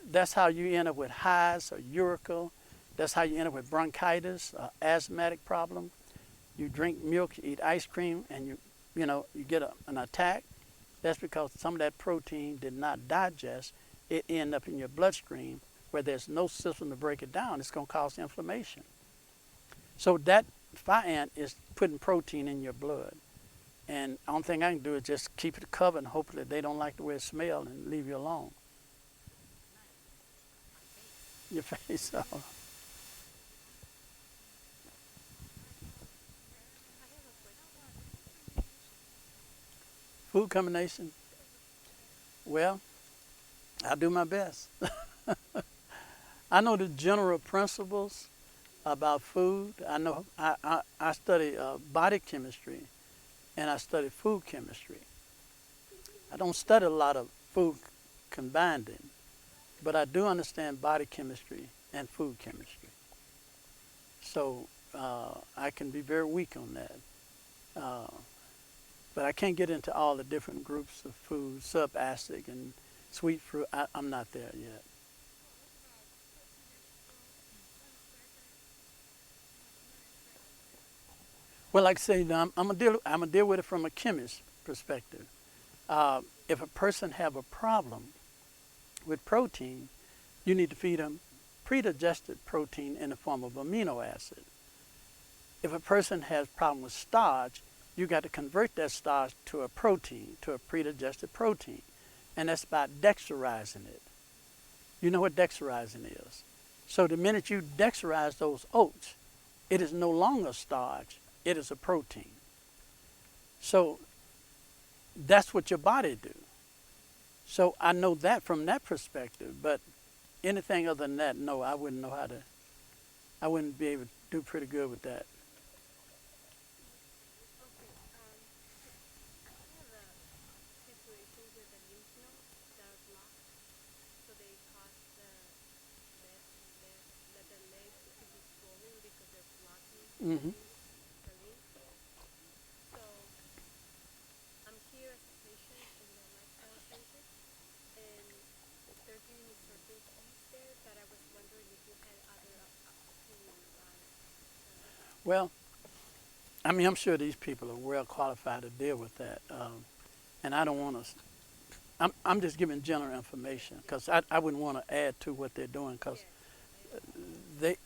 that's how you end up with hives or urical. That's how you end up with bronchitis, asthmatic problem. You drink milk, you eat ice cream, and you get an attack. That's because some of that protein did not digest. It ended up in your bloodstream where there's no system to break it down. It's going to cause inflammation. So that fire ant is putting protein in your blood. And the only thing I can do is just keep it covered and hopefully they don't like the way it smells and leave you alone. Your face off. Food combination? Well, I do my best. I know the general principles about food. I know I study body chemistry and I study food chemistry. I don't study a lot of food combining, but I do understand body chemistry and food chemistry. So I can be very weak on that. Uh, but I can't get into all the different groups of food, subacid and sweet fruit. I'm not there yet. Well, like I say, I'm gonna deal with it from a chemist perspective. If a person have a problem with protein, you need to feed them pre-digested protein in the form of amino acid. If a person has a problem with starch, you got to convert that starch to a protein, to a pre-digested protein, and that's by dexterizing it. You know what dexterizing is. So the minute you dexterize those oats, it is no longer starch, it is a protein. So that's what your body do. So I know that from that perspective, but anything other than that, no, I wouldn't know how to, I wouldn't be able to do pretty good with that. Mm-hmm. Well, I mean, I'm sure these people are well qualified to deal with that, and I don't want to. I'm just giving general information because I wouldn't want to add to what they're doing because they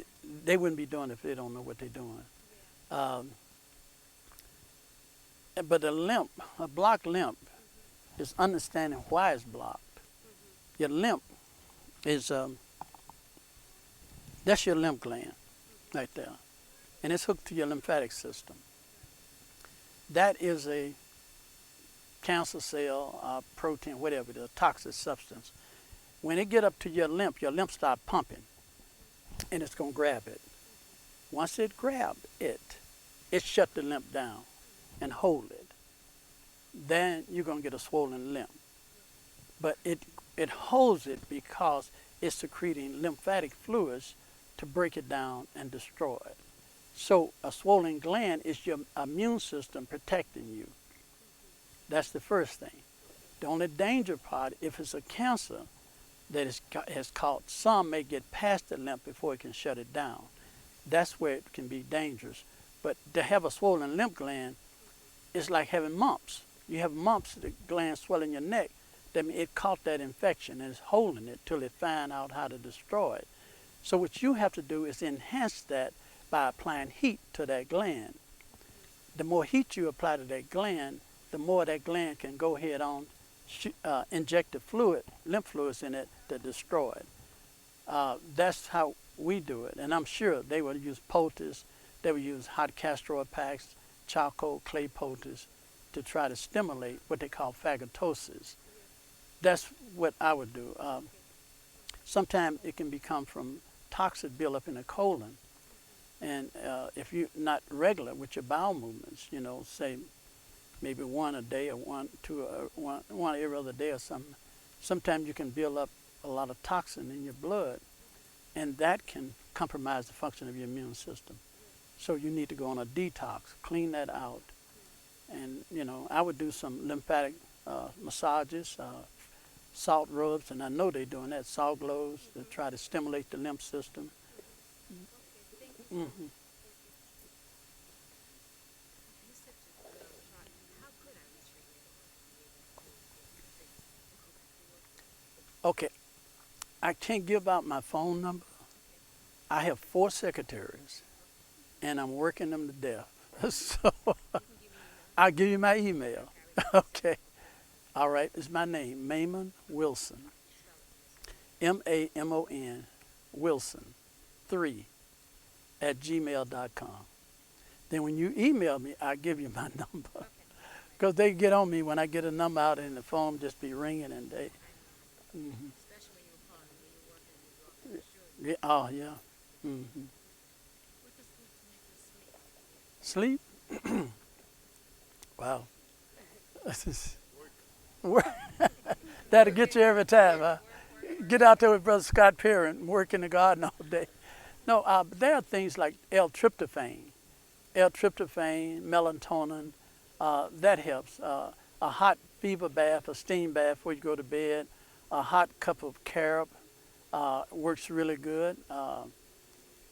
they wouldn't be doing it if they don't know what they're doing. Um, but a blocked lymph, is understanding why it's blocked. Your lymph is that's your lymph gland right there, and it's hooked to your lymphatic system. That is a cancer cell, protein, whatever it is, toxic substance. When it get up to your lymph start pumping, and it's gonna grab it. Once it grab it, it shut the lymph down and hold it. Then you're gonna get a swollen lymph. But it holds it because it's secreting lymphatic fluids to break it down and destroy it. So a swollen gland is your immune system protecting you. That's the first thing. The only danger part, if it's a cancer that has caught, some may get past the lymph before it can shut it down. That's where it can be dangerous. But to have a swollen lymph gland is like having mumps. You have mumps, the gland swelling your neck. That means it caught that infection and is holding it till it find out how to destroy it. So what you have to do is enhance that by applying heat to that gland. The more heat you apply to that gland, the more that gland can go ahead on inject the fluid, lymph fluids in it to destroy it. That's how we do it. And I'm sure they would use poultice, they would use hot castor oil packs, charcoal, clay poultice to try to stimulate what they call phagocytosis. That's what I would do. Sometimes it can become from toxic buildup in the colon. And if you're not regular with your bowel movements, say maybe one a day or one every other day or something, sometimes you can build up a lot of toxin in your blood, and that can compromise the function of your immune system. So you need to go on a detox, clean that out. And, I would do some lymphatic massages, salt rubs, and I know they're doing that, salt glows to try to stimulate the lymph system. Hmm. Okay, I can't give out my phone number. I have 4 secretaries, and I'm working them to death. So I'll give you my email. Okay. All right. It's my name, Mamon Wilson. Mamon Wilson 3 at gmail.com. Then when you email me, I'll give you my number. Because they get on me when I get a number out and the phone just be ringing and they. Hmm. Yeah, oh, yeah. Hmm. Sleep? Wow. This is work. That'll get you every time, huh? Get out there with Brother Scott Perry and work in the garden all day. No, but there are things like L-tryptophan, melatonin, that helps. A hot fever bath, a steam bath before you go to bed, a hot cup of carob works really good,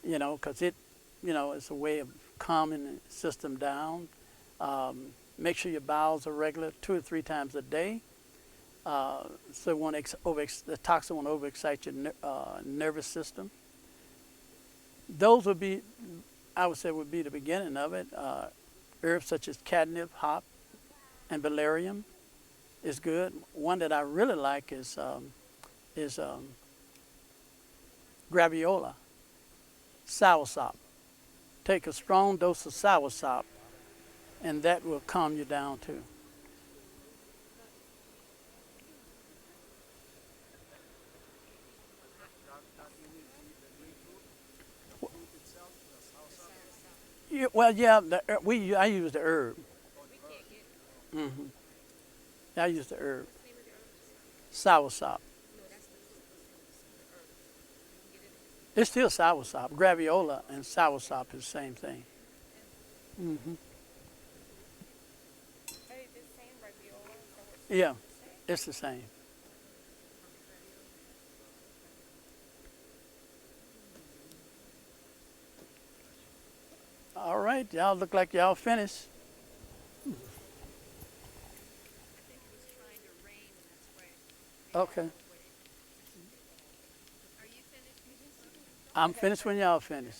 because it's a way of calming the system down. Make sure your bowels are regular 2 or 3 times a day. So the toxin won't overexcite your nervous system. Those would be, I would say, would be the beginning of it. Herbs such as catnip, hop, and valerian is good. One that I really like is graviola, soursop. Take a strong dose of soursop, and that will calm you down too. Yeah, well, yeah, I use the herb. Hmm. I use the herb, soursop. It's still soursop. Graviola and soursop is the same thing. Hmm. Yeah, it's the same. All right, y'all look like y'all finished. Okay, I'm finished when y'all finish.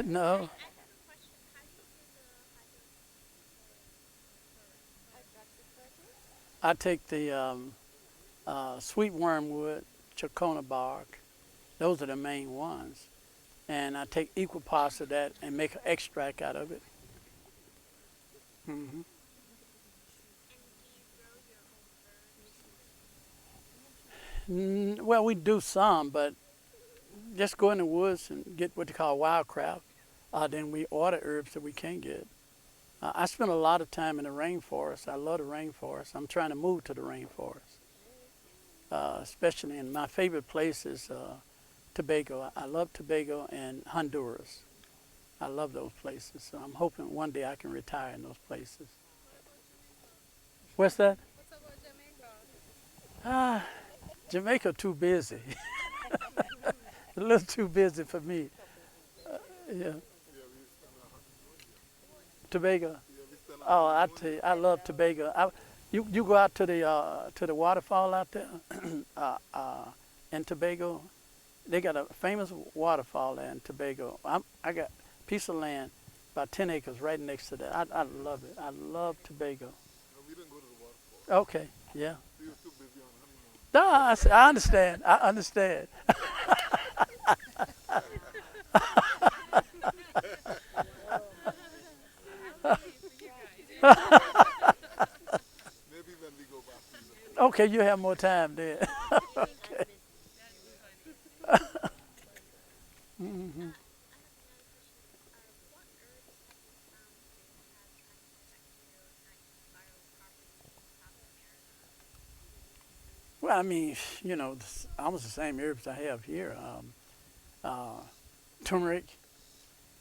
No, I take the sweet wormwood, chacona bark. Those are the main ones. And I take equal parts of that and make an extract out of it. Hmm. Well, we do some, but just go in the woods and get what they call wildcraft. Then we order herbs that we can get. I spend a lot of time in the rainforest. I love the rainforest. I'm trying to move to the rainforest, especially in my favorite places. Tobago. I love Tobago and Honduras. I love those places. So I'm hoping one day I can retire in those places. What's that? Ah, Jamaica too busy. A little too busy for me. Yeah, Tobago. Oh, I tell you, I love Tobago. You go out to the waterfall out there in Tobago. They got a famous waterfall there in Tobago. I got a piece of land, about 10 acres right next to that. I love it. I love Tobago. No, we didn't go to the waterfall. Okay, yeah. We were too busy on honeymoon. No, I understand. I understand. Maybe when we go back. Okay, you have more time then. Okay. Hmm. Well, I mean, almost the same herbs I have here. Uh, Turmeric,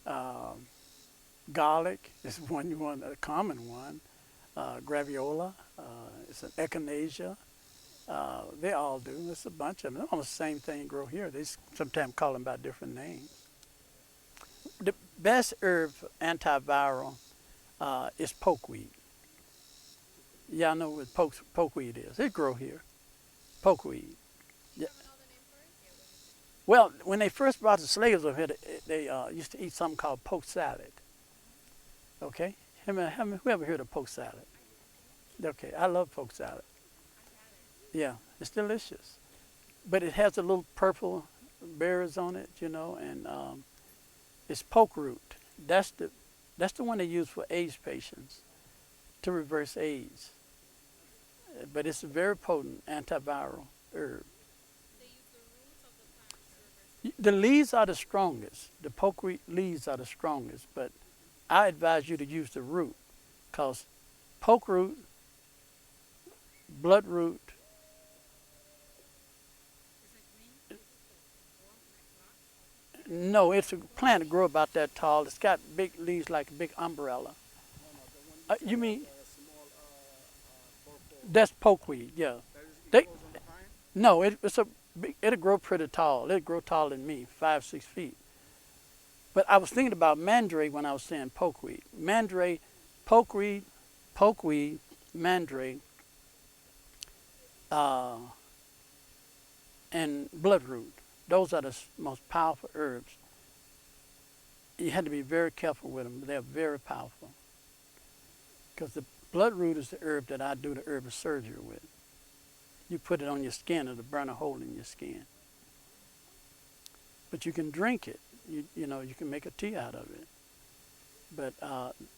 um, garlic is one a common one. graviola, it's an echinacea. They all do. There's a bunch of them. They're almost the same thing grow here. They sometimes call them by different names. The best herb for antiviral is pokeweed. Yeah, I know what pokeweed is. It grow here. Pokeweed. Yeah. Well, when they first brought the slaves over here, they used to eat something called poke salad. Okay? Whoever heard of poke salad? Okay, I love poke salad. Yeah, it's delicious. But it has a little purple berries on it, you know, and it's poke root. That's the one they use for AIDS patients to reverse AIDS. But it's a very potent antiviral herb. The leaves are the strongest. The pokeweed leaves are the strongest, but I advise you to use the root because poke root, bloodroot. No, it's a plant that grow about that tall. It's got big leaves like a big umbrella. You mean that's pokeweed? Yeah. They, no, it's a it'll grow pretty tall. It'll grow taller than me, 5-6 feet. But I was thinking about mandrake when I was saying pokeweed. Mandrake, pokeweed, mandrake, and bloodroot. Those are the most powerful herbs. You had to be very careful with them. They're very powerful. Because the bloodroot is the herb that I do the herbal surgery with. You put it on your skin, it'll burn a hole in your skin. But you can drink it. You know, you can make a tea out of it. But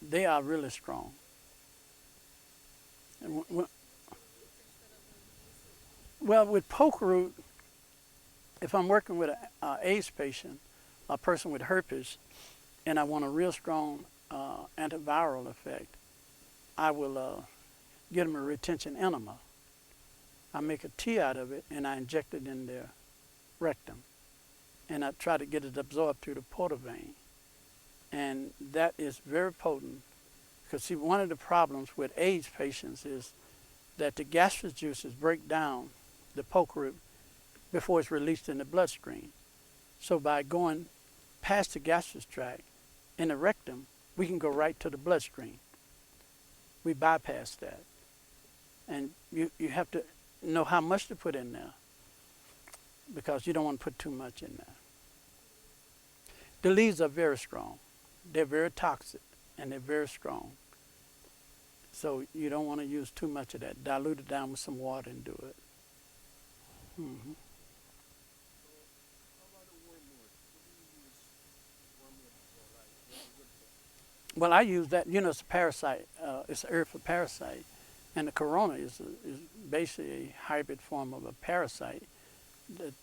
they are really strong. And well, with poke root, if I'm working with an AIDS patient, a person with herpes, and I want a real strong antiviral effect, I will give them a retention enema. I make a tea out of it and I inject it in their rectum. And I try to get it absorbed through the portal vein. And that is very potent. Because see, one of the problems with AIDS patients is that the gastric juices break down the poke root before it's released in the bloodstream. So by going past the gastric tract in the rectum, we can go right to the bloodstream. We bypass that. And you have to know how much to put in there because you don't want to put too much in there. The leaves are very strong. They're very toxic and they're very strong. So you don't want to use too much of that. Dilute it down with some water and do it. Mm-hmm. Well, I use that. You know, it's a parasite. It's an herb for parasite. And the corona is basically a hybrid form of a parasite.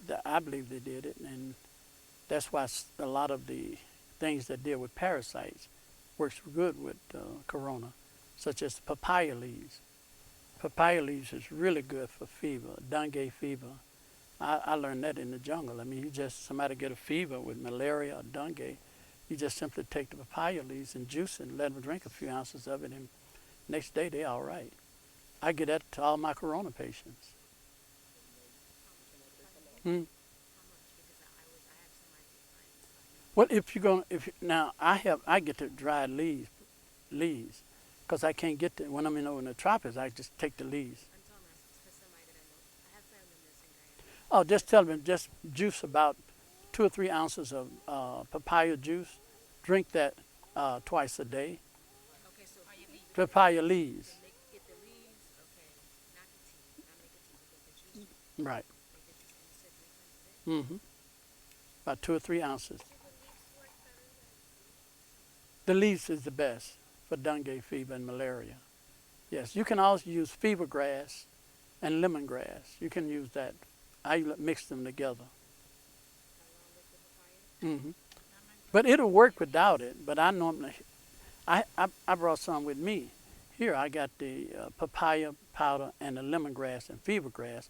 That I believe they did it. And that's why a lot of the things that deal with parasites works good with corona, such as papaya leaves. Papaya leaves is really good for fever, dengue fever. I learned that in the jungle. I mean, somebody get a fever with malaria or dengue, you just simply take the papaya leaves and juice it and let them drink a few ounces of it, and next day they're all right. I get that to all my corona patients. Well, now I get the dried leaves, because I can't get the, when I'm in the tropics, I just take the leaves. Oh, just tell them, just juice about 2 or 3 ounces of papaya juice. Drink that twice a day. Papaya leaves. Right. Mm-hmm. About 2 or 3 ounces. The leaves is the best for dengue fever and malaria. Yes, you can also use fever grass and lemongrass. You can use that. I mix them together. Mm-hmm. But it'll work without it. But I normally, I brought some with me. Here I got the papaya powder and the lemongrass and fever grass.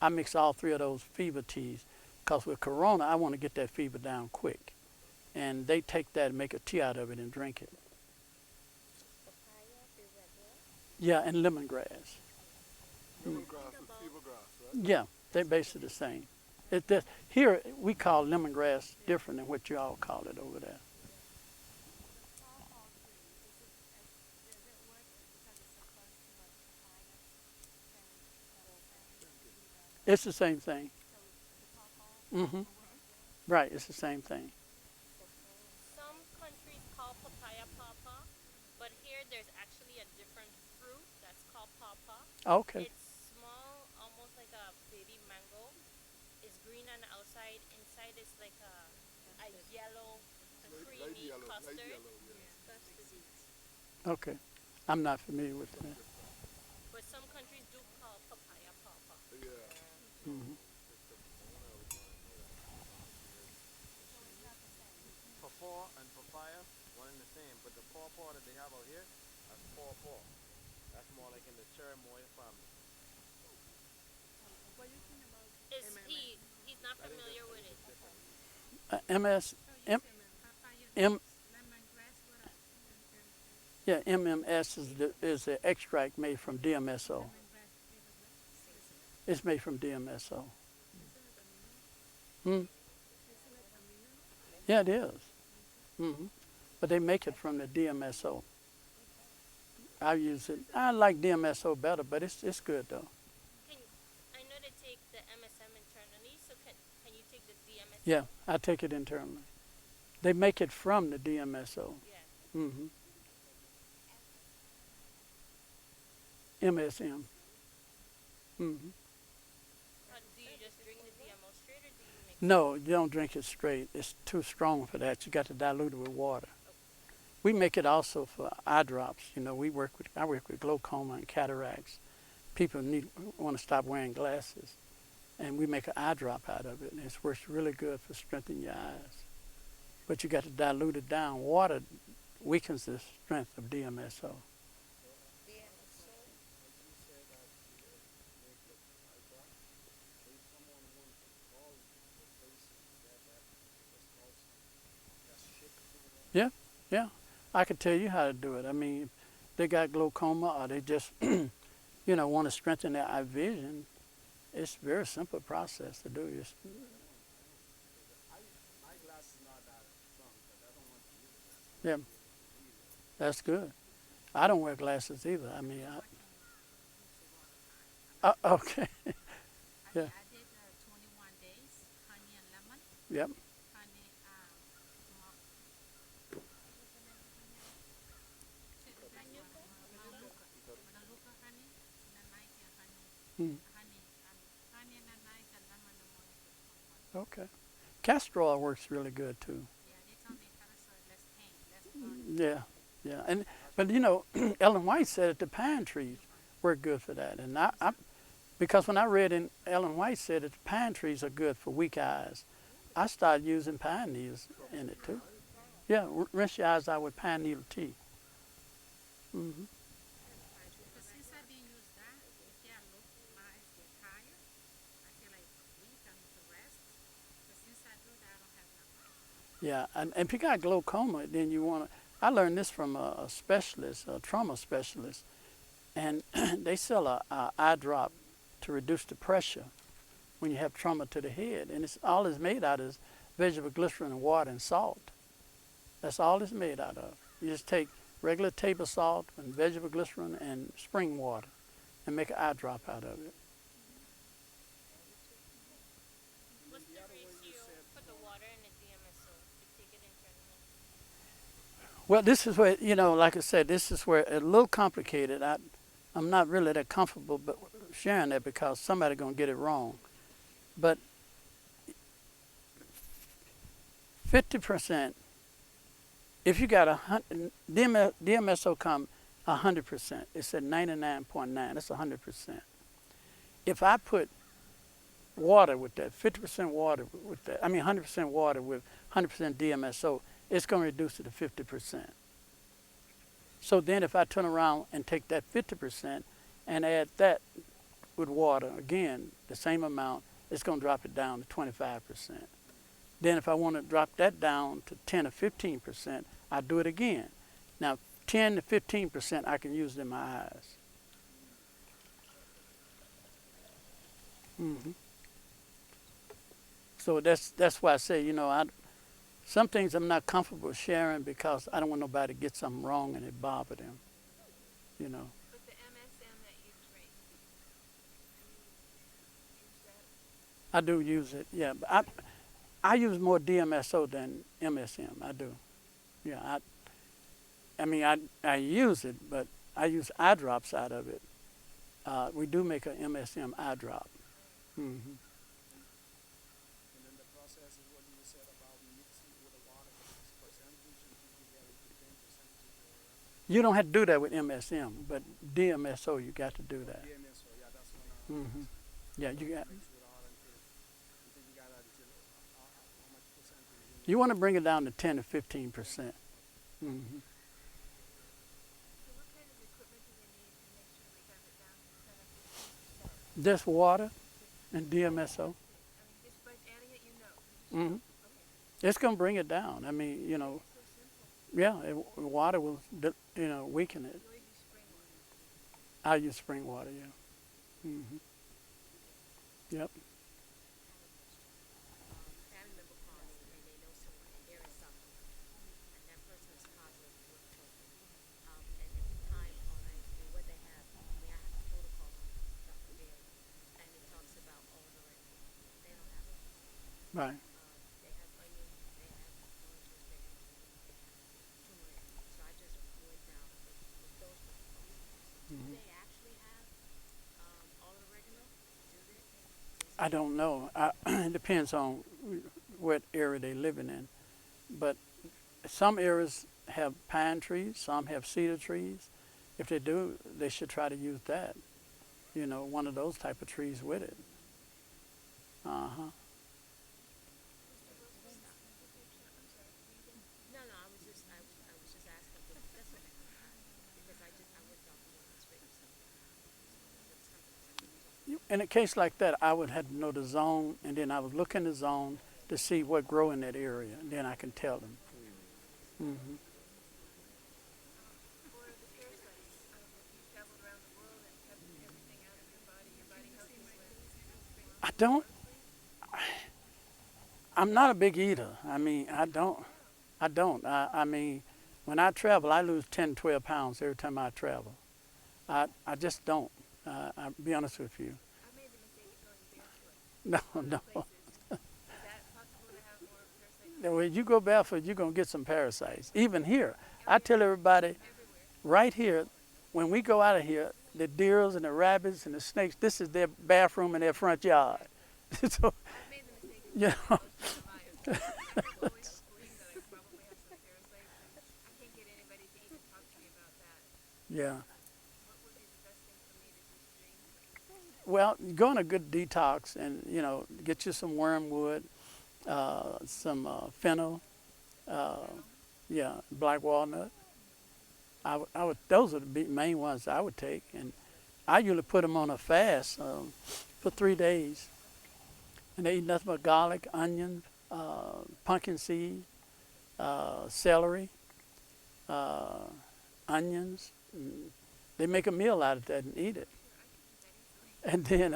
I mix all 3 of those fever teas because with corona, I want to get that fever down quick. And they take that and make a tea out of it and drink it. Yeah, and lemongrass. Lemongrass is fever grass, right? Yeah, they're basically the same. Here we call lemongrass different than what you all call it over there. It's the same thing. Hmm. Right, it's the same thing. Some countries call papaya pawpaw, but here there's actually a different fruit that's called pawpaw. Okay. It's small, almost like a baby mango. It's green on the outside. Inside is like a yellow, Light creamy yellow, light custard. yellow, yeah. Okay. I'm not familiar with that. But some countries do call papaya pawpaw. Yeah. Hmm. Pawpaw and papaya, one and the same, but the pawpaw that they have out here, that's pawpaw. That's more like in the cherimoya family. He's not familiar with it. MS, M, yeah, MMS is the extract made from DMSO. It's made from DMSO. Hmm. Yeah, it is. Hmm. But they make it from the DMSO. I use it. I like DMSO better, but it's good though. I know they take the MSM internally, so can you take the DMSO? Yeah, I take it internally. They make it from the DMSO. Yeah. Hmm. MSM. Hmm. Do you just drink the DMO straight, or do you mix No, you don't drink it straight. It's too strong for that. You got to dilute it with water. We make it also for eye drops. You know, I work with glaucoma and cataracts. People want to stop wearing glasses, and we make an eye drop out of it, and it works really good for strengthening your eyes. But you got to dilute it down. Water weakens the strength of DMSO. Yeah, yeah. I could tell you how to do it. I mean, if they got glaucoma or they just, want to strengthen their eye vision, it's a very simple process to do. Yeah, that's good. I don't wear glasses either. I mean, okay. Yeah. I did 21 days, honey and lemon. Yep. Honey, Manuka honey, in the night and Mm, honey in the night and lemon in the morning for 21. okay. Castor oil works really good too. Yeah, they told me parasite, less pain, less burn. Yeah, yeah. But Ellen White said that the pine trees work good for that, and because when I read in Ellen White said that the pine trees are good for weak eyes, I started using pine needles in it too. Yeah, rinse your eyes out with pine needle tea. Hmm. But since I've been used that, if I look, my eyes get tired. I feel like weak, I need to rest. But since I do that, I don't have nothing. Yeah, and if you got glaucoma, then you want to. I learned this from a specialist, a trauma specialist, and they sell a eye drop to reduce the pressure when you have trauma to the head, and all it's made out is vegetable glycerin and water and salt. That's all it's made out of. You just take regular table salt and vegetable glycerin and spring water and make an eye drop out of it. What's the ratio for the water and the DMSO? You take it internally. Well, this is where, like I said, this is where it's a little complicated. I'm not really that comfortable but sharing that because somebody's going to get it wrong. But 50%, if you got DMSO come 100%, it's at 99.9, that's 100%. If I put water with that, 50% water with that, 100% water with 100% DMSO, it's going to reduce it to 50%. So then if I turn around and take that 50% and add that with water, again, the same amount, it's going to drop it down to 25%. Then if I want to drop that down to 10 or 15%, I do it again. Now, 10 to 15% I can use in my eyes. Hmm. So that's why I say, some things I'm not comfortable sharing because I don't want nobody to get something wrong and it bother them. You know. But the MSM that you drink, use that? I do use it. Yeah, but I use more DMSO than MSM. I do. Yeah. I mean I use it, but I use eye drops out of it. We do make an MSM eye drop. Hmm. And then the process is what you said about mixing with the water, percentage, and you get it to 10%. You don't have to do that with MSM, but DMSO you got to do that. DMSO, yeah, that's one. Hmm. Yeah, you got. Mix with water until you got until how much percentage You want to bring it down to 10 to 15%. Hmm. So what kind of equipment do they need to make sure they have it down to 10 or 15%? Just water and DMSO. I mean, just by adding it, you know. Hmm. Okay. It's going to bring it down. I mean, So simple. yeah, water will, weaken it. You always use spring water. I use spring water, yeah. Hmm. Yep. Family member calls and they know someone and they're in something, and that person is positive with COVID. And at the time, what they have, I have the protocol on Dr. Bailey, and it talks about all the right. They don't have it. Right. They have onion, they have oranges, they have turmeric. So I just went down with those protocols. Do they actually have all the oregano? Do they? I don't know. It depends on what area they're living in. But some areas have pine trees, some have cedar trees. If they do, they should try to use that. One of those type of trees with it. Uh-huh. No, I was just asking. But that's okay. Because I went off the one that's written something. In a case like that, I would have to know the zone, and then I would look in the zone to see what grow in that area, and then I can tell them. Hmm. For the parasites, you traveled around the world and tested everything out of your body healthy with. I don't. I'm not a big eater. I mean, I don't. I mean, when I travel, I lose 10, 12 pounds every time I travel. I just don't. I'll be honest with you. I made the mistake of going barefoot. No. Places. Is that possible to have more parasites? When you go barefoot, you're going to get some parasites. Even here. I tell everybody, Everywhere. right here, when we go out of here, the deers and the rabbits and the snakes, this is their bathroom in their front yard. So, I made the mistake of you know, I always believe that I probably have some parasites, and I can't get anybody to even talk to me about that. yeah. What would be the best thing for me to just drink? Well, go on a good detox and, get you some wormwood, some fennel, black walnut. I would, those are the main ones I would take. And I usually put them on a fast for 3 days. And they eat nothing but garlic, onion, pumpkin seed, celery, onions. They make a meal out of that and eat it. And then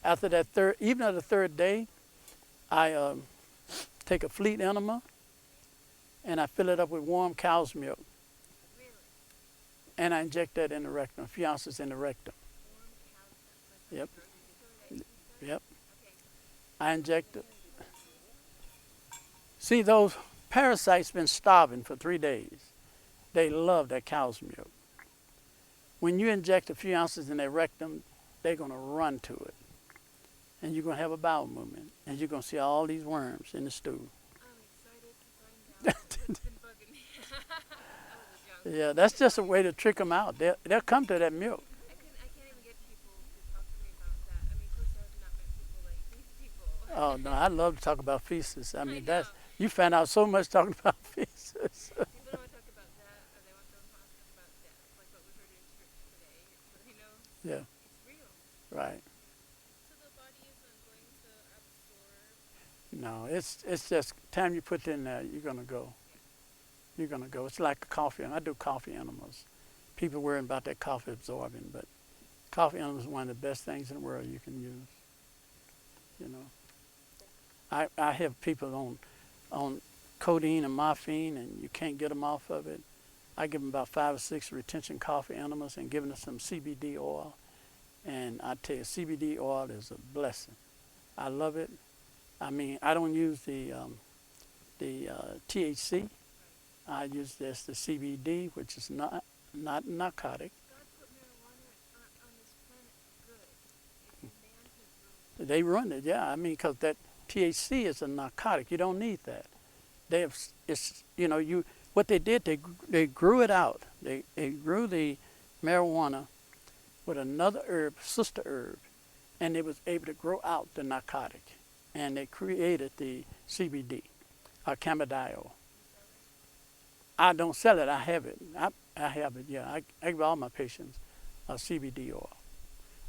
after that even on the third day, I take a fleet enema and I fill it up with warm cow's milk. Really? And I inject that in the rectum, a few ounces in the rectum. Warm cow's milk? Yep. Yep. Okay. I inject it. See, those parasites been starving for 3 days. They love that cow's milk. When you inject a few ounces in their rectum, they're going to run to it. And you're going to have a bowel movement. And you're going to see all these worms in the stool. I'm excited to find out. It's been bugging me. I was young. Yeah, that's just a way to trick them out. They'll come to that milk. I can't even get people to talk to me about that. I mean, of course, I have not met people like these people. Oh, no, I love to talk about feces. I mean, know. you find out so much talking about feces. People don't want to talk about that, or they want to talk about death, like what we heard in scripture today. Yeah, It's real. right. So the body isn't going to absorb. No, it's just time you put it in there, you're gonna go. You're gonna go. It's like a coffee. I do coffee enemas. People worrying about that coffee absorbing, but coffee enemas is one of the best things in the world you can use. I have people on codeine and morphine, and you can't get them off of it. I give them about 5 or 6 retention coffee enemas and giving them some CBD oil. And I tell you, CBD oil is a blessing. I love it. I mean, I don't use the THC. I use the CBD, which is not narcotic. God put marijuana on this planet good. If man has ruined They run it, yeah. I mean, because that THC is a narcotic. You don't need that. What they did, they grew it out. They grew the marijuana with another herb, sister herb, and they was able to grow out the narcotic, and they created the CBD, cannabidiol. I don't sell it. I have it. I have it. Yeah, I give all my patients CBD oil.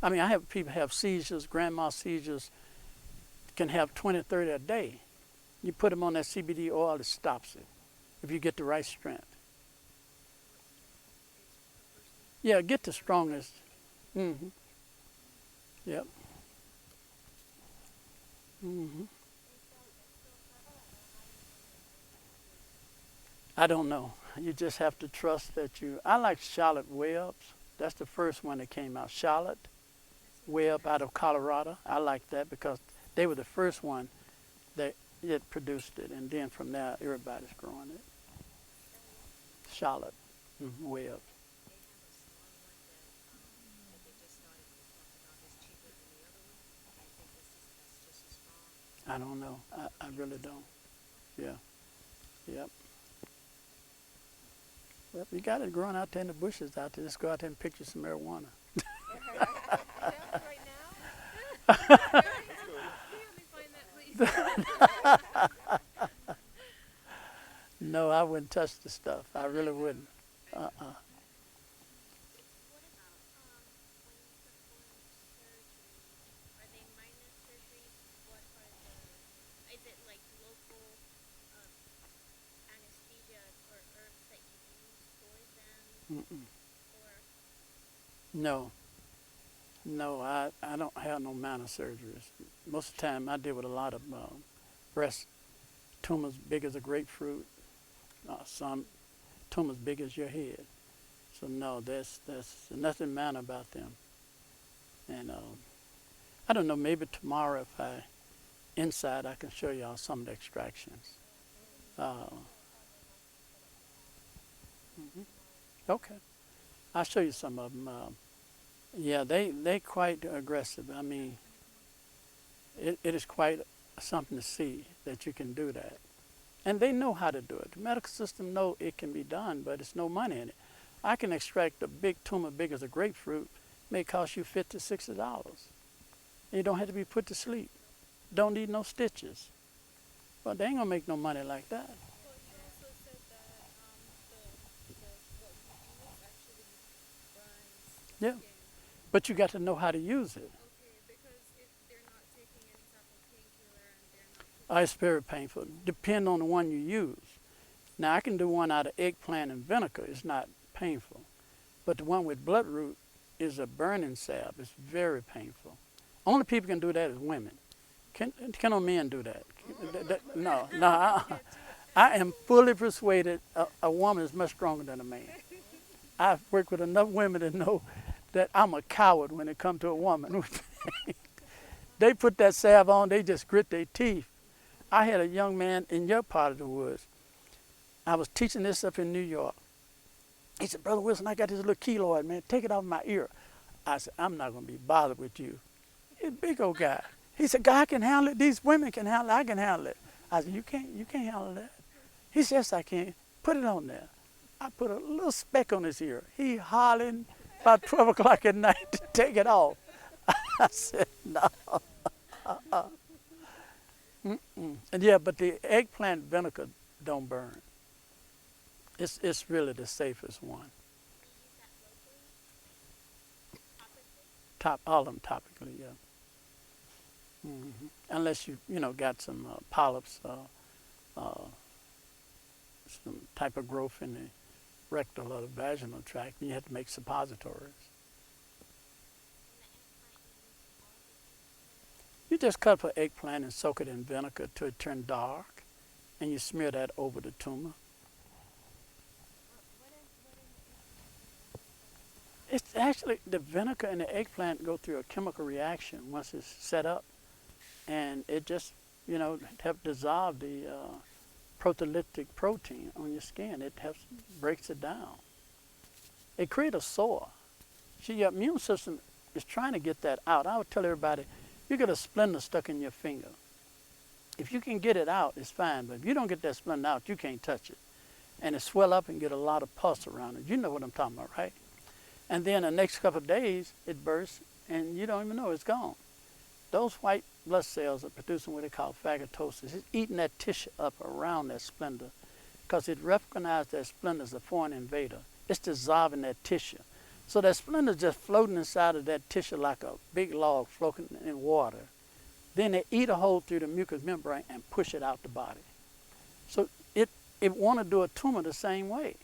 I mean, I have people have seizures, grandma seizures, can have 20, 30 a day. You put them on that CBD oil, it stops it if you get the right strength. Yeah, get the strongest. Mm-hmm. Yep. Mm-hmm. I don't know. You just have to trust that I like Charlotte Webb's. That's the first one that came out. Charlotte Webb out of Colorado. I like that because they were the first one that produced it. And then from there, everybody's growing it. Charlotte Webb. I don't know. I really don't. Yeah. Yep. Well, you got it growing out there in the bushes out there. Just go out there and pick you some marijuana. right now? Can you help me find that, please? No, I wouldn't touch the stuff. I really wouldn't. What about when you perform surgery? Are they minor surgeries? Is it like local anesthesia or herbs that you use for them? Mm-mm. Or No, I don't have no minor surgeries. Most of the time, I deal with a lot of breast tumors big as a grapefruit, some tumors big as your head. So no, there's nothing minor about them. And I don't know, maybe tomorrow if I can show y'all some of the extractions. Okay, I'll show you some of them. Yeah, they quite aggressive. I mean, it is quite something to see that you can do that. And they know how to do it. The medical system know it can be done, but it's no money in it. I can extract a big tumor big as a grapefruit, may cost you $50, $60. You don't have to be put to sleep. Don't need no stitches. Well, they ain't gonna make no money like that. Well, you also said that what you do actually burns Yeah. skin. But you got to know how to use it. Okay, because if they're not taking any type of painkiller and they're not It's very painful. Depend on the one you use. Now, I can do one out of eggplant and vinegar. It's not painful. But the one with bloodroot is a burning salve. It's very painful. Only people can do that is women. Can no men do that? No. I am fully persuaded a woman is much stronger than a man. I've worked with enough women to know that I'm a coward when it comes to a woman. They put that salve on, they just grit their teeth. I had a young man in your part of the woods. I was teaching this up in New York. He said, Brother Wilson, I got this little keloid, man. Take it off my ear. I said, I'm not going to be bothered with you. He's a big old guy. He said, God can handle it. These women can handle it. I can handle it. I said, you can't handle that. He said, yes, I can. Put it on there. I put a little speck on his ear. He hollering about 12 o'clock at night to take it off. I said, no. And yeah, but the eggplant vinegar don't burn. It's really the safest one. All of them topically, yeah. Unless you got some polyps, some type of growth in the rectal or the vaginal tract, and you have to make suppositories. You just cut up an eggplant and soak it in vinegar till it turns dark, and you smear that over the tumor. It's actually, the vinegar and the eggplant go through a chemical reaction once it's set up, and it just, help dissolve the proteolytic protein on your skin. It breaks it down. It creates a sore. See, your immune system is trying to get that out. I would tell everybody, you get a splinter stuck in your finger. If you can get it out, it's fine, but if you don't get that splinter out, you can't touch it. And it swell up and get a lot of pus around it. You know what I'm talking about, right? And then the next couple of days, it bursts, and you don't even know it's gone. Those white blood cells are producing what they call phagocytosis. It's eating that tissue up around that splinter because it recognizes that splinter as a foreign invader. It's dissolving that tissue. So that splinter is just floating inside of that tissue like a big log floating in water. Then they eat a hole through the mucous membrane and push it out the body. So it want to do a tumor the same way.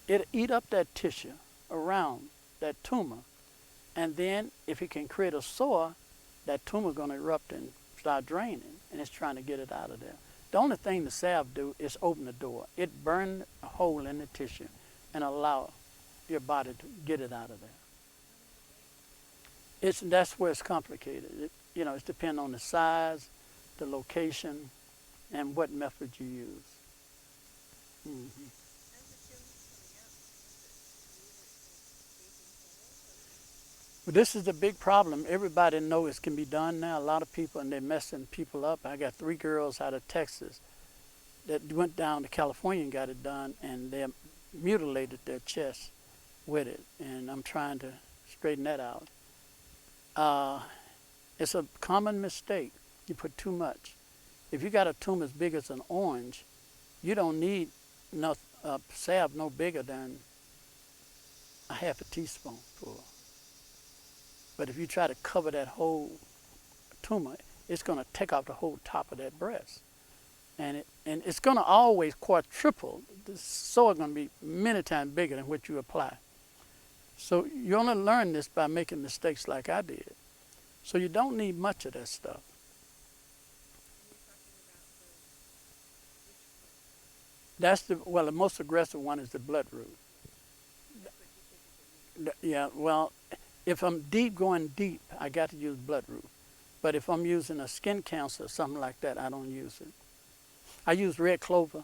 It'll eat up that tissue around that tumor, and then if it can create a sore, that tumor is going to erupt and start draining, and it's trying to get it out of there. The only thing the salve do is open the door. It burns a hole in the tissue and allow your body to get it out of there. That's where it's complicated. It's depending on the size, the location, and what method you use. Mm-hmm. Well, this is the big problem. Everybody knows it can be done now. A lot of people, and they're messing people up. I got 3 girls out of Texas that went down to California and got it done, and they mutilated their chest with it. And I'm trying to straighten that out. It's a common mistake. You put too much. If you got a tumor as big as an orange, you don't need salve no bigger than a half a teaspoonful. But if you try to cover that whole tumor, it's going to take off the whole top of that breast. And it's going to always quadruple. The sore is going to be many times bigger than what you apply. So you only learn this by making mistakes like I did. So you don't need much of that stuff. The most aggressive one is the bloodroot. Yeah, well, if I'm going deep, I got to use bloodroot. But if I'm using a skin cancer or something like that, I don't use it. I use red clover.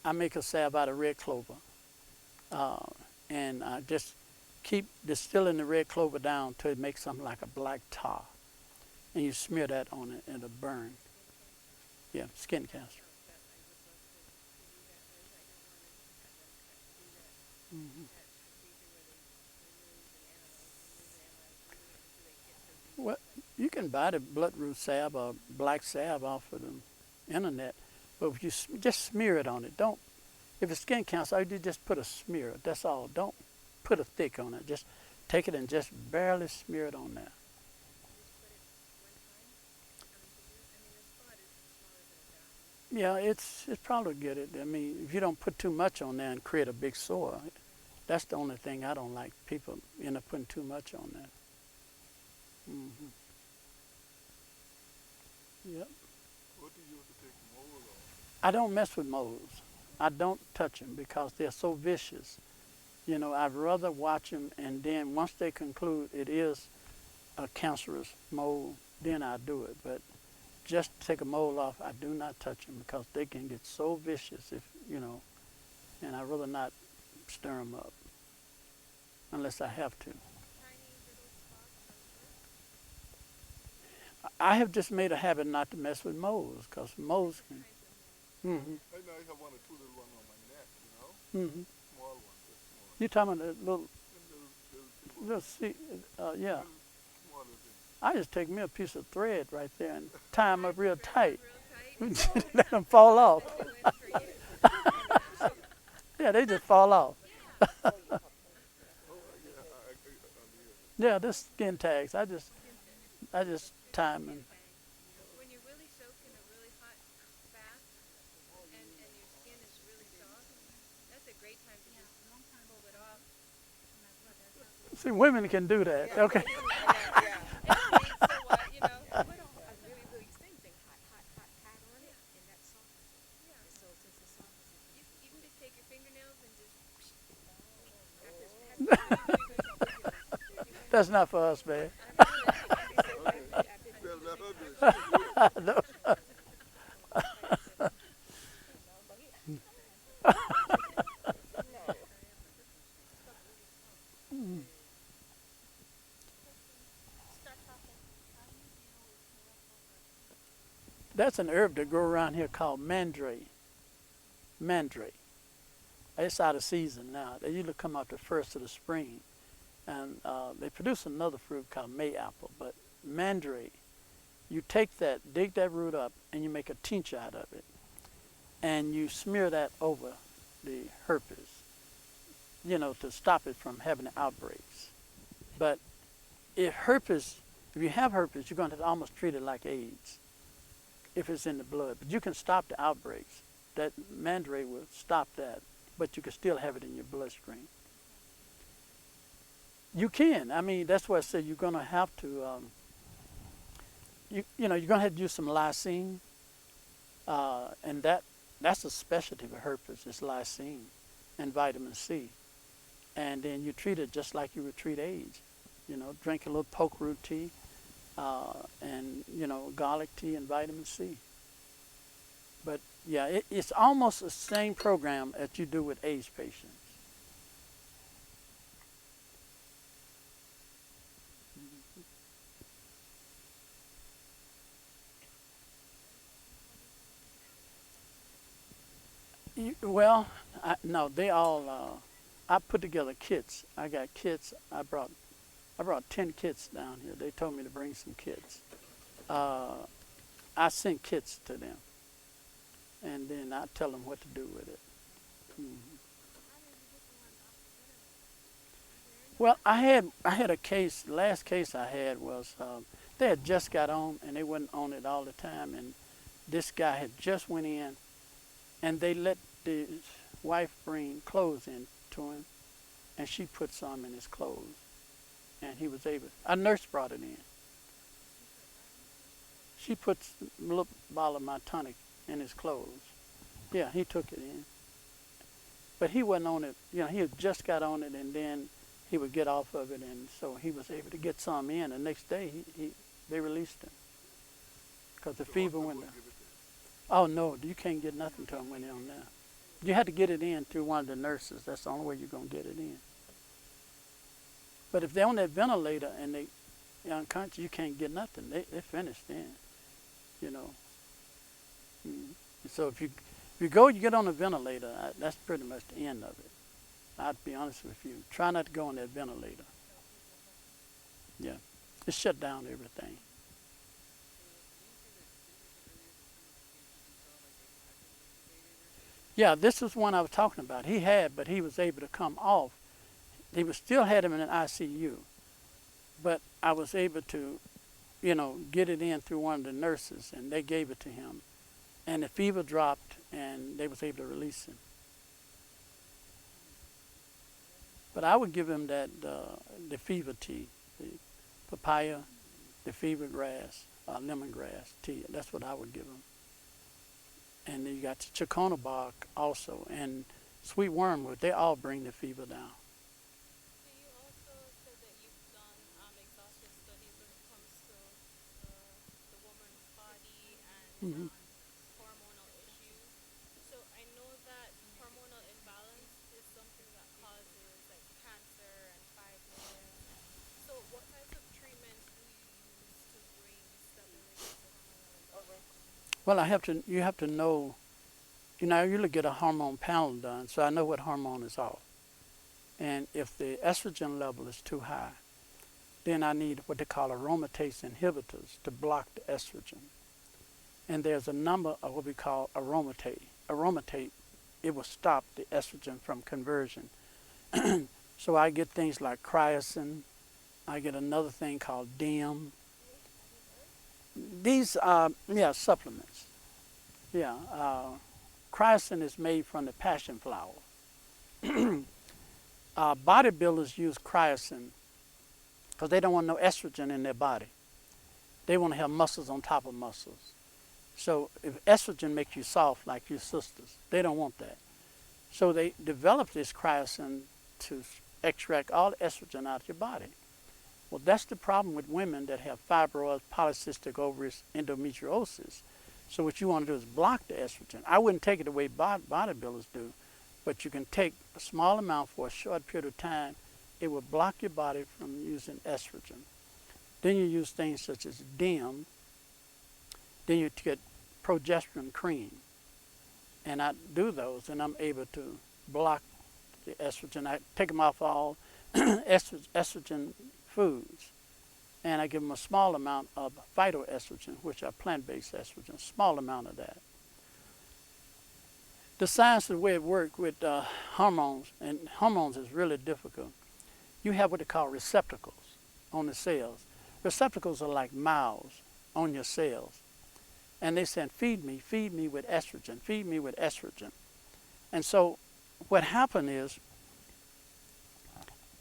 I make a salve out of red clover. And I just keep distilling the red clover down till it makes something like a black tar. And you smear that on it and it'll burn. Yeah, skin cancer. Mm-hmm. Well, you can buy the bloodroot salve or black salve off of the internet, but if you just smear it on it. If it's skin cancer, you just put a smear. That's all. Don't put a thick on it. Just take it and just barely smear it on there. Yeah, it's probably good. I mean, if you don't put too much on there and create a big sore, that's the only thing I don't like. People end up putting too much on there. Mm-hmm. Yep. What do you use to take mold off? I don't mess with moles. I don't touch them because they're so vicious. I'd rather watch them, and then once they conclude it is a cancerous mole, then I do it. But just to take a mole off, I do not touch them because they can get so vicious and I'd rather not stir them up unless I have to. I have just made a habit not to mess with moles because moles can. Mm-hmm. Right now I have 1 or 2 little ones on my neck, Mm-hmm. Small ones, just small. You're talking about the little yeah. Smaller things. I just take me a piece of thread right there and tie them up real tight. Let them fall off. Yeah, they just fall off. Yeah, they're skin tags. I just tie them in. When you're really soaked in a really hot bath and your skin is really soft, that's a great time to just pull it off. See, women can do that. Okay. And so what, That's not for us, man. Well, let her do it. No. Start talking. That's an herb that grow around here called mandrake. Mandrake. It's out of season now. They usually come out the first of the spring. And they produce another fruit called mayapple. But mandrake, you take that, dig that root up, and you make a tincture out of it. And you smear that over the herpes, to stop it from having outbreaks. But if you have herpes, you're going to almost treat it like AIDS if it's in the blood. But you can stop the outbreaks. That mandrake will stop that, but you can still have it in your bloodstream. You can. I mean, that's why I said you're going to have to, you're going to have to use some lysine, and that's a specialty for herpes. It's lysine and vitamin C. And then you treat it just like you would treat AIDS. Drink a little poke root tea, and, garlic tea and vitamin C. But, yeah, it's almost the same program as you do with AIDS patients. Well, no, they all. I put together kits. I got kits. I brought 10 kits down here. They told me to bring some kits. I sent kits to them, and then I tell them what to do with it. Mm-hmm. Well, I had a case. The last case I had was they had just got on, and they wasn't on it all the time, and this guy had just went in, and they let his wife bring clothes in to him, and she put some in his clothes, and he was able. A nurse brought it in. She put a little bottle of my tonic in his clothes. Yeah, he took it in, but he wasn't on it. He had just got on it, and then he would get off of it, and so he was able to get some in. The next day, they released him because the fever went down. Oh no, you can't get nothing to him when they're on there. You had to get it in through one of the nurses. That's the only way you're going to get it in. But if they're on that ventilator and they're unconscious, you can't get nothing. They're finished then, So if you go, you get on a ventilator, that's pretty much the end of it. I'd be honest with you. Try not to go on that ventilator. Yeah. It shut down everything. Yeah, this is one I was talking about. He had, but he was able to come off. They still had him in an ICU, but I was able to, get it in through one of the nurses, and they gave it to him, and the fever dropped, and they was able to release him. But I would give him that the fever tea, the papaya, the fever grass, lemongrass tea. That's what I would give him. And then you got the chicona bark also, and sweet wormwood. They all bring the fever down. So you also said that you've done exhaustive studies when it comes to the woman's body and hormonal issues. So I know that hormonal imbalance is something that causes like cancer and fibroids. So what types of treatments do you use to bring stability to hormonal imbalance? Well, you have to know, I usually get a hormone panel done, so I know what hormone is off. And if the estrogen level is too high, then I need what they call aromatase inhibitors to block the estrogen. And there's a number of what we call aromatase. Aromatase, it will stop the estrogen from conversion. So I get things like cryosin. I get another thing called DIM. These are, supplements. Yeah, cryosin is made from the passion flower. Bodybuilders use cryosin because they don't want no estrogen in their body. They want to have muscles on top of muscles. So if estrogen makes you soft like your sisters, they don't want that. So they develop this cryosin to extract all the estrogen out of your body. Well, that's the problem with women that have fibroids, polycystic ovaries, endometriosis. So what you want to do is block the estrogen. I wouldn't take it the way bodybuilders do, but you can take a small amount for a short period of time. It will block your body from using estrogen. Then you use things such as DIM. Then you get progesterone cream. And I do those, and I'm able to block the estrogen. I take them off all estrogen foods. And I give them a small amount of phytoestrogen, which are plant-based estrogen, a small amount of that. The science of the way it works with hormones, and hormones is really difficult. You have what they call receptacles on the cells. Receptacles are like mouths on your cells. And they said, feed me with estrogen, feed me with estrogen. And so what happened is,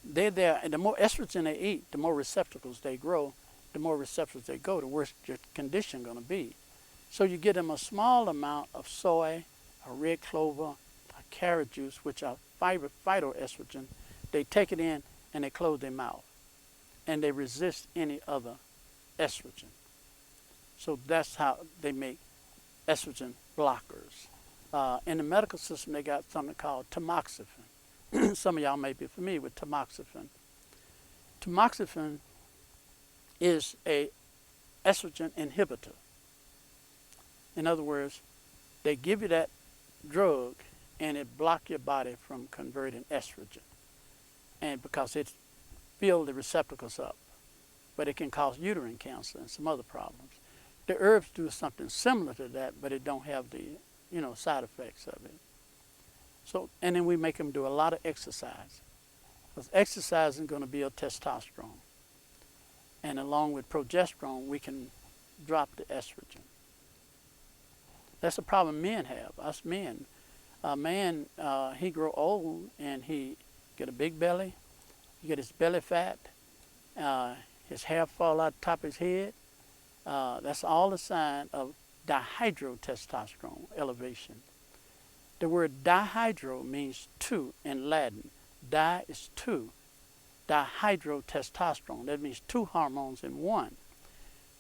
they're there, and the more estrogen they eat, the more receptacles they grow, the more receptacles they go, the worse your condition going to be. So you give them a small amount of soy, a red clover, a carrot juice, which are phytoestrogen. They take it in and they close their mouth. And they resist any other estrogen. So that's how they make estrogen blockers. In the medical system, they got something called tamoxifen. Some of y'all may be familiar with tamoxifen. Tamoxifen is a estrogen inhibitor. In other words, they give you that drug and it blocks your body from converting estrogen. And because it fills the receptacles up. But it can cause uterine cancer and some other problems. The herbs do something similar to that, but it don't have the, side effects of it. So, and then we make them do a lot of exercise. Because exercise is going to build testosterone. And along with progesterone, we can drop the estrogen. That's a problem men have, us men. A man, he grow old and he get a big belly, he get his belly fat, his hair fall out the top of his head. That's all a sign of dihydrotestosterone elevation. The word dihydro means two in Latin. Di is two. Dihydrotestosterone, that means two hormones in one.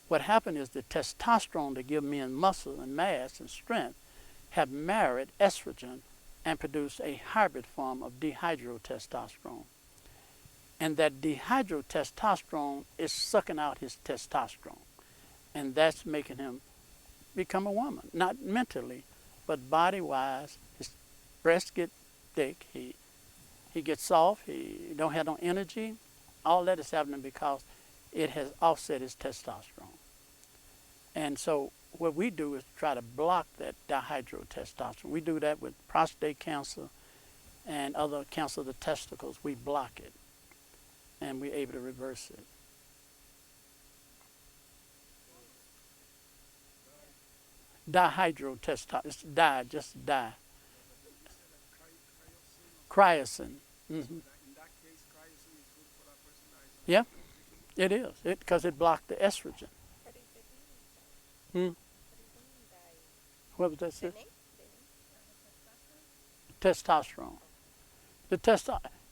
What happened is the testosterone that give men muscle and mass and strength have married estrogen and produced a hybrid form of dihydrotestosterone. And that dihydrotestosterone is sucking out his testosterone. And that's making him become a woman. Not mentally, but body-wise. His breasts get thick. He gets soft. He don't have no energy. All that is happening because it has offset his testosterone. And so what we do is try to block that dihydrotestosterone. We do that with prostate cancer and other cancer of the testicles. We block it. And we're able to reverse it. Dihydrotestosterone. It's just di. Cryosin. Mm-hmm. In that case, cryosin is good for that person that is Yeah, it is. Because it blocked the estrogen. What was that said? Testosterone. There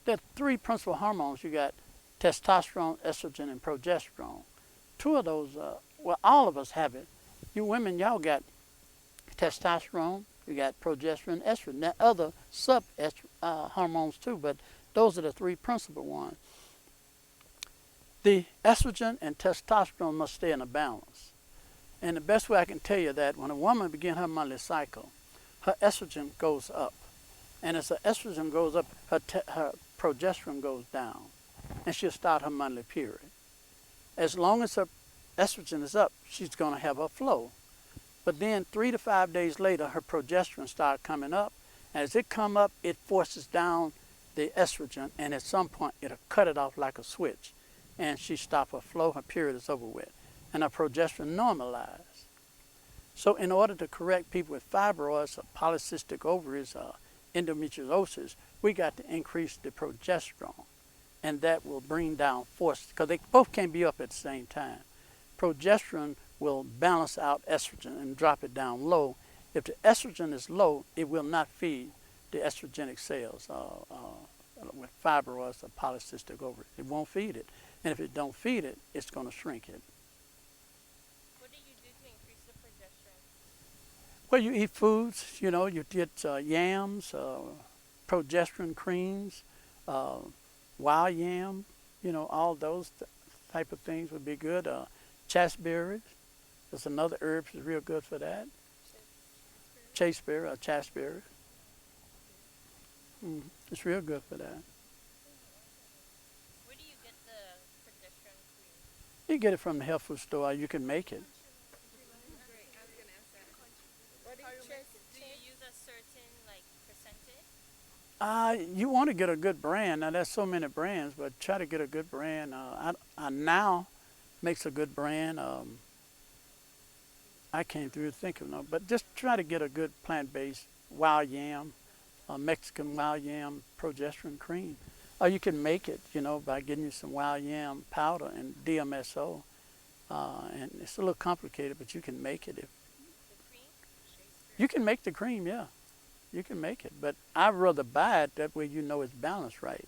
are three principal hormones. You got testosterone, estrogen, and progesterone. Two of those, all of us have it. You women, y'all got testosterone, you got progesterone, estrogen. There are other hormones too, but those are the three principal ones. The estrogen and testosterone must stay in a balance. And the best way I can tell you that, when a woman begins her monthly cycle, her estrogen goes up. And as her estrogen goes up, her progesterone goes down. And she'll start her monthly period. As long as her estrogen is up, she's going to have her flow. But then 3 to 5 days later, her progesterone starts coming up. And as it comes up, it forces down the estrogen. And at some point, it'll cut it off like a switch. And she stops her flow, her period is over with. And her progesterone normalizes. So in order to correct people with fibroids or polycystic ovaries or endometriosis, we got to increase the progesterone. And that will bring down force, because they both can't be up at the same time. Progesterone will balance out estrogen and drop it down low. If the estrogen is low, it will not feed the estrogenic cells with fibroids or polycystic ovaries. It won't feed it. And if it don't feed it, it's going to shrink it. What do you do to increase the progesterone? Well, you eat foods, you get yams, progesterone creams, wild yam, all those type of things would be good. Chasteberries, there's another herb that's real good for that. Chasteberry or chasteberry. It's real good for that. Where do you get the progesterone cream? You get it from the health food store. You can make it. Great. I was gonna ask that. What do you check? Do you use a certain percentage? You want to get a good brand. Now, there's so many brands, but try to get a good brand. I now makes a good brand. I came through to think of no, but just try to get a good plant-based wild yam, Mexican wild yam progesterone cream. Or you can make it, by getting you some wild yam powder and DMSO. And it's a little complicated, but you can make it. The cream? You can make the cream, yeah. You can make it, but I'd rather buy it. That way it's balanced right.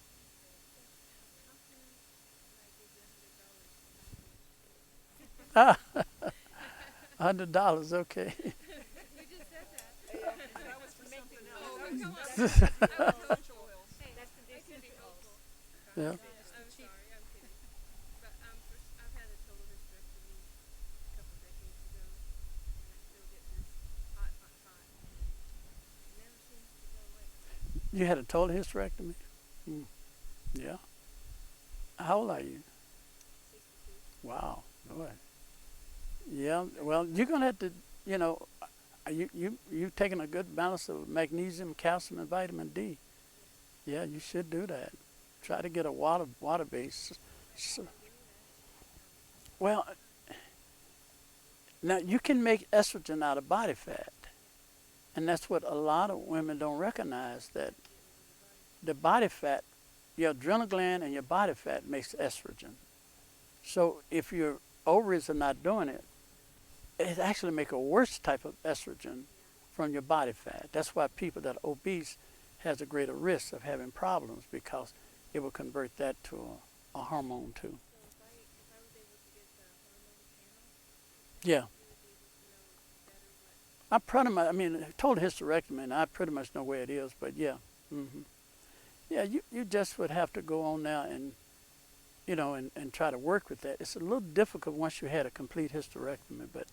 $100, okay. You just said that. That was for something else. Oh, That was- come on. that's Yeah. essential oils. Hey, That's the I can be hopeful. Yeah. I'm sorry, I'm kidding. But I've had a total hysterectomy a couple decades ago, and I still get this hot. It never seems to go away. You had a total hysterectomy? Yeah. How old are you? 62. Wow. Boy. Yeah. Well, you're gonna have to. You taking a good balance of magnesium, calcium, and vitamin D. Yeah, you should do that. Try to get a water base. Well, now you can make estrogen out of body fat, and that's what a lot of women don't recognize, that the body fat, your adrenal gland and your body fat makes estrogen. So if your ovaries are not doing it, it actually make a worse type of estrogen from your body fat. That's why people that are obese has a greater risk of having problems, because it will convert that to a hormone too. So if I was able to get the hormone panel, Yeah. you would be able to know better what. I mean, total hysterectomy, and I pretty much know where it is, but yeah. Yeah, you just would have to go on now and, and try to work with that. It's a little difficult once you had a complete hysterectomy, but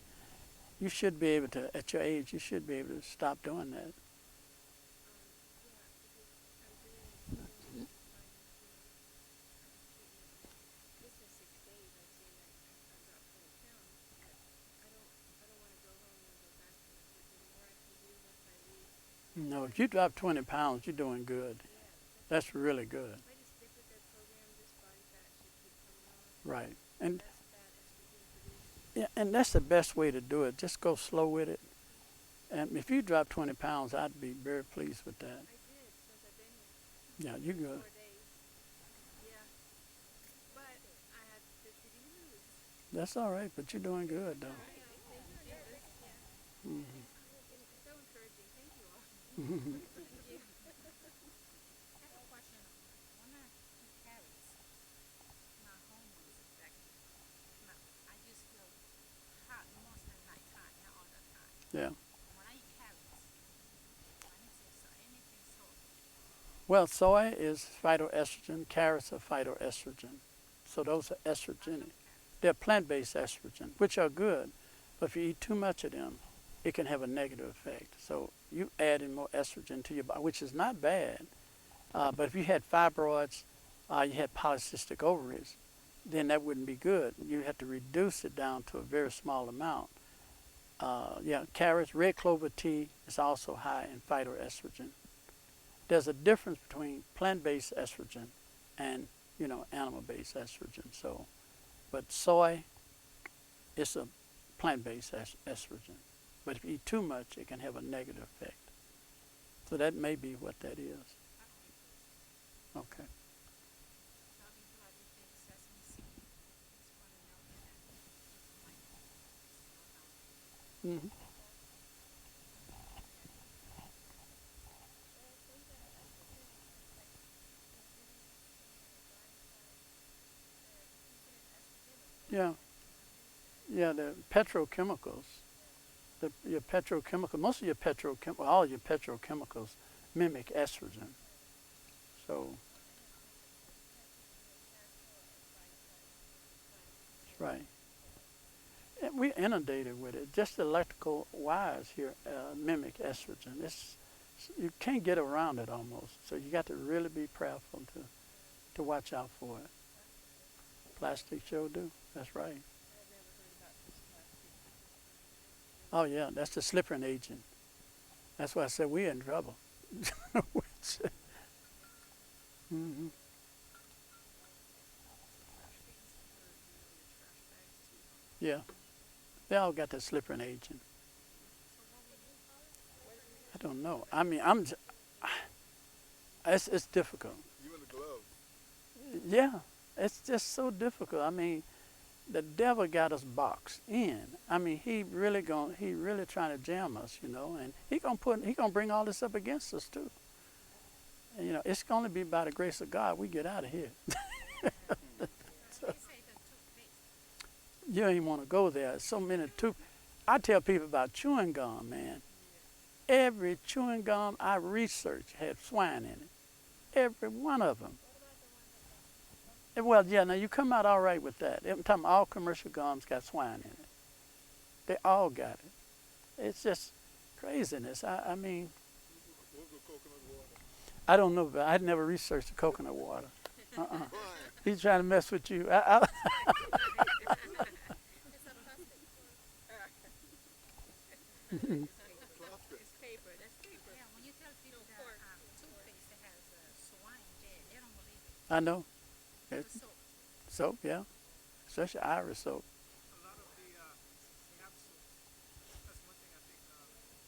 you should be able to, at your age, you should be able to stop doing that. Just in 6 days, I see like I dropped 20 pounds, but I don't want to go home and go back to it. Is there more I can do once I leave? No, if you drop 20 pounds, you're doing good. Yeah, That's really good. if I just stick with that program, this body fat should keep coming off. Right. And Less fat estrogen produced. yeah, and that's the best way to do it. Just go slow with it. And if you drop 20 pounds, I'd be very pleased with that. I did since I've been here. Yeah, you good. 4 days. Yeah. But I had 50 to lose. That's all right, but you're doing good, though. Thank you. Yeah. Mhm. It's so encouraging. Thank you all. Mhm. Thank you. I have a question. When I eat carrots, my hormones affected. I just feel hot most of the nighttime, not all the time. Yeah. When I eat carrots, I need to so anything soy. Well, soy is phytoestrogen. Carrots are phytoestrogen. So those are estrogenic. They're plant-based estrogen, which are good. But if you eat too much of them, it can have a negative effect. So you add in more estrogen to your body, which is not bad. But if you had fibroids, you had polycystic ovaries, then that wouldn't be good. You have to reduce it down to a very small amount. Carrots, red clover tea is also high in phytoestrogen. There's a difference between plant-based estrogen and, animal-based estrogen. So, but soy is a plant-based estrogen. But if you eat too much, it can have a negative effect. So that may be what that is. Okay. So I'll be glad if there's sesame seed. Just want to know that it's my slow down. Mm-hmm. Yeah, yeah, the petrochemicals. Your petrochemical, most of your petrochemical, all your petrochemicals mimic estrogen. So, right. And we're inundated with it. Just the electrical wires here mimic estrogen. You can't get around it almost. So you got to really be prayerful to watch out for it. Plastic sure do. That's right. Oh yeah, that's the slipping agent. That's why I said we're in trouble. hmm Yeah, they all got that slipping agent. I don't know. I mean, it's difficult. Even the gloves. Yeah, it's just so difficult. I mean, the devil got us boxed in. I mean, he really trying to jam us, and he gonna bring all this up against us too. And, it's gonna be by the grace of God we get out of here. So, you ain't want to go there. So many I tell people about chewing gum, man. Every chewing gum I researched had swine in it. Every one of them. Well, yeah, now you come out all right with that. I'm talking all commercial gums got swine in it. They all got it. It's just craziness. I mean, What was the coconut water? I don't know, but I'd never researched the coconut water. Fine. He's trying to mess with you. Plastic. It's paper. That's paper. Yeah, when you tell people that toothpaste that has swine dead, they don't believe it. I know. The It's soap. soap, yeah. Especially Irish soap. A lot of the capsules, that's one thing I think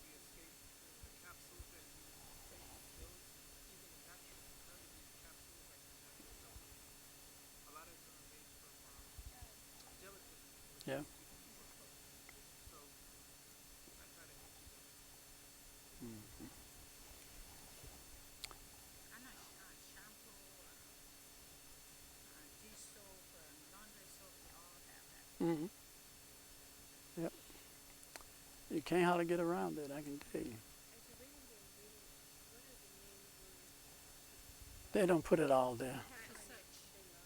we escaped. The capsules that you take, those, even the natural remedies capsules, like the natural supplements, a lot of them are made from gelatin, which Yeah. is so I try to empty them. I know shampoo, dish soap, laundry soap, they all have that. hmm Yep. You can't hardly get around it, I can tell you. They don't put it all there. To search.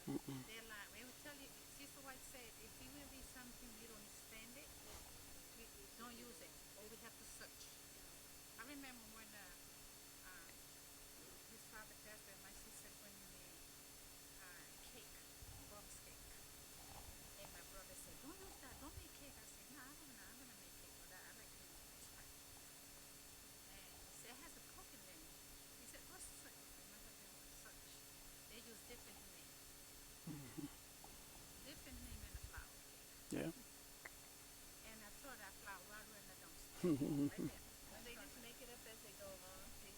Mm-mm. They're like, we will tell you, Sister White said, if it will be something we don't understand it, we don't use it, or we have to search. I remember when his father passed away, my sister bring me cake, box cake. And my brother said, don't use that, don't make cake. I said, no, I don't know, I'm going to make cake, but I like to try. And he said, it has a coke in there. He said, go search. And my husband went search. They use different names. Different name in the flour cake. Yeah. And I throw that flour right in the dumpster. Right there. Well, they just make it up as they go along. These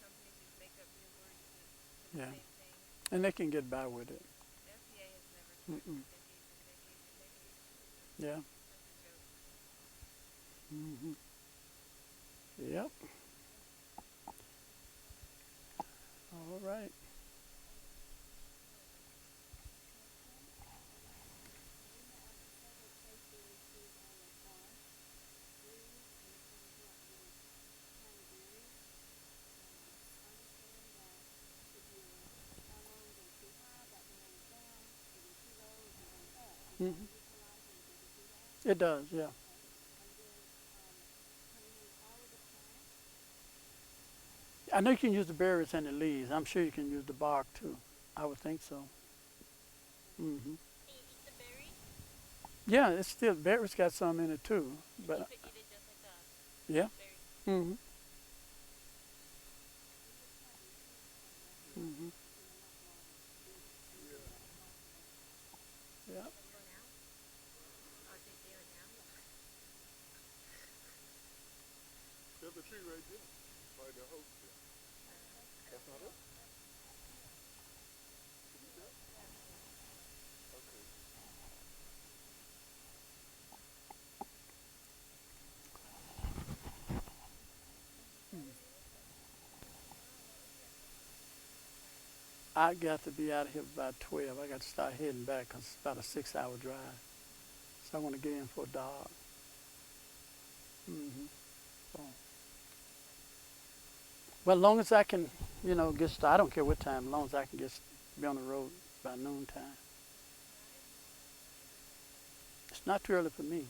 companies just make up new words for the Yeah. same thing. And they can get by with it. FDA has never checked Mm-mm. they Yeah. That's a joke. hmm Yep. All right. hmm It does, yeah. I know you can use the berries and the leaves. I'm sure you can use the bark too. I would think so. hmm Can you eat the berry? Yeah, it's still berries got some in it too. You But could eat it just like that. yeah. Berry. hmm hmm Yeah. There's a tree right there. By the house there. That's not it? Is it there? Okay. I got to be out of here by 12. I got to start heading back because it's about a 6-hour drive. So I want to get in for a dog. So, well, as long as I can, get started. I don't care what time. As long as I can be on the road by noontime. It's not too early for me.